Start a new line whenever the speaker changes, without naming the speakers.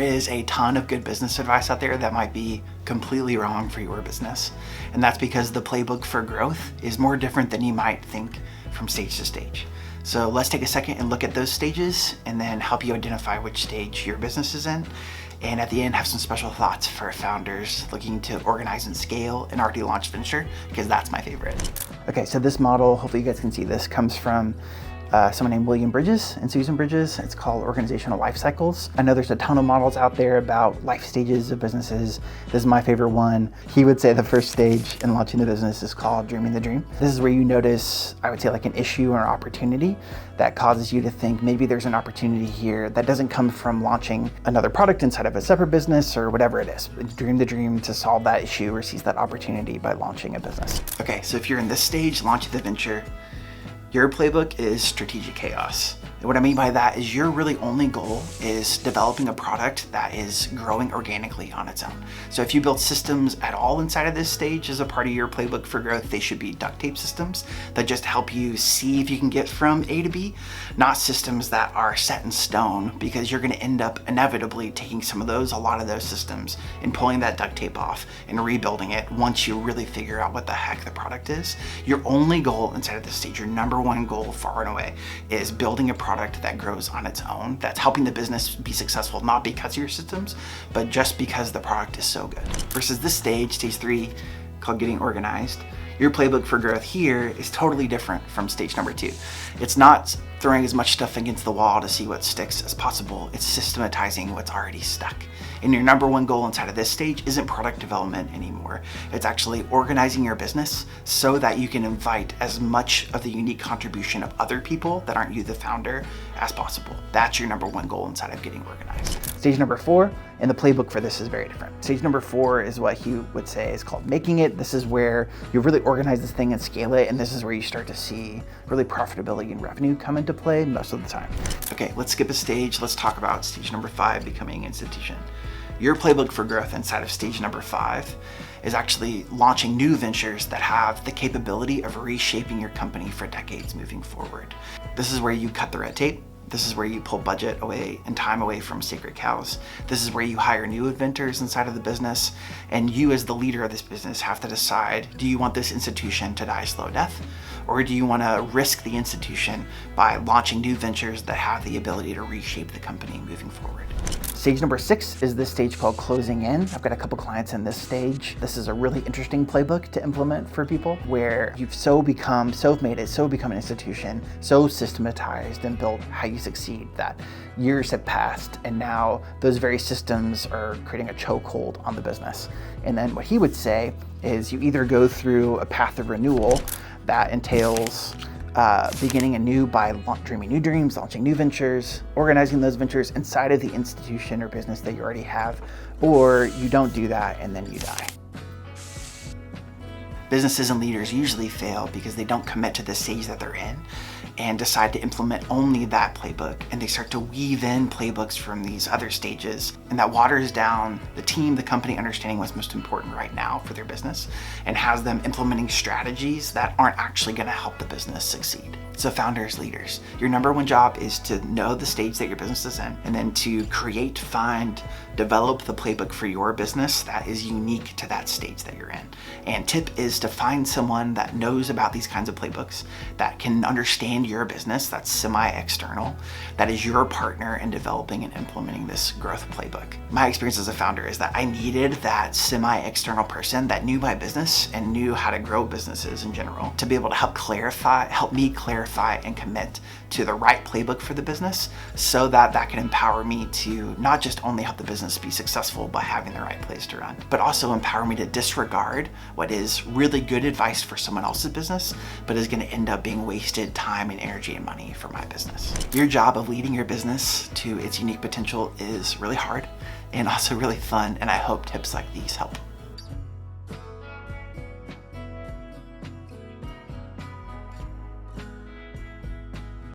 is a ton of good business advice out there that might be completely wrong for your business. And that's because the playbook for growth is more different than you might think from stage to stage. So let's take a second and look at those stages and then help you identify which stage your business is in. And at the end, have some special thoughts for founders looking to organize and scale an already launched venture, because that's my favorite. Okay, so this model, hopefully you guys can see this, comes from someone named William Bridges and Susan Bridges. It's called Organizational Life Cycles. I know there's a ton of models out there about life stages of businesses. This is my favorite one. He would say the first stage in launching the business is called dreaming the dream. This is where you notice, I would say, like an issue or opportunity that causes you to think maybe there's an opportunity here that doesn't come from launching another product inside of a separate business or whatever it is. Dream the dream to solve that issue or seize that opportunity by launching a business. Okay, so if you're in this stage, launching the venture, your playbook is strategic chaos. And what I mean by that is your really only goal is developing a product that is growing organically on its own. So if you build systems at all inside of this stage as a part of your playbook for growth, they should be duct tape systems that just help you see if you can get from A to B, not systems that are set in stone, because you're gonna end up inevitably taking a lot of those systems and pulling that duct tape off and rebuilding it once you really figure out what the heck the product is. Your only goal inside of this stage, your number one goal far and away, is building a product that grows on its own, that's helping the business be successful, not because of your systems, but just because the product is so good. Versus this stage, stage 3, called getting organized, your playbook for growth here is totally different from stage number 2. It's not throwing as much stuff against the wall to see what sticks as possible. It's systematizing what's already stuck. And your number one goal inside of this stage isn't product development anymore. It's actually organizing your business so that you can invite as much of the unique contribution of other people that aren't you, the founder, as possible. That's your number one goal inside of getting organized. Stage number 4, and the playbook for this is very different. Stage number 4 is what he would say is called making it. This is where you really organize this thing and scale it, and this is where you start to see really profitability and revenue come into play most of the time. Okay, let's skip a stage. Let's talk about stage number 5, becoming an institution. Your playbook for growth inside of stage number 5 is actually launching new ventures that have the capability of reshaping your company for decades moving forward. This is where you cut the red tape. This is where you pull budget away and time away from sacred cows. This is where you hire new inventors inside of the business, and you as the leader of this business have to decide, do you want this institution to die a slow death? Or do you want to risk the institution by launching new ventures that have the ability to reshape the company moving forward? Stage number 6 is this stage called closing in. I've got a couple clients in this stage. This is a really interesting playbook to implement for people where you've become an institution, so systematized and built how you succeed that years have passed, and now those very systems are creating a chokehold on the business. And then what he would say is you either go through a path of renewal that entails beginning anew by dreaming new dreams, launching new ventures, organizing those ventures inside of the institution or business that you already have, or you don't do that and then you die. Businesses and leaders usually fail because they don't commit to the stage that they're in and decide to implement only that playbook, and they start to weave in playbooks from these other stages, and that waters down the team, the company understanding what's most important right now for their business and has them implementing strategies that aren't actually going to help the business succeed. So founders, leaders, your number one job is to know the stage that your business is in, and then to create, find, develop the playbook for your business that is unique to that stage that you're in. And tip is to find someone that knows about these kinds of playbooks, that can understand your business, that's semi-external, that is your partner in developing and implementing this growth playbook. My experience as a founder is that I needed that semi-external person that knew my business and knew how to grow businesses in general to be able to help me clarify and commit to the right playbook for the business, so that can empower me to not just only help the business be successful by having the right place to run, but also empower me to disregard what is really good advice for someone else's business, but is going to end up being wasted time and energy and money for my business. Your job of leading your business to its unique potential is really hard and also really fun, and I hope tips like these help.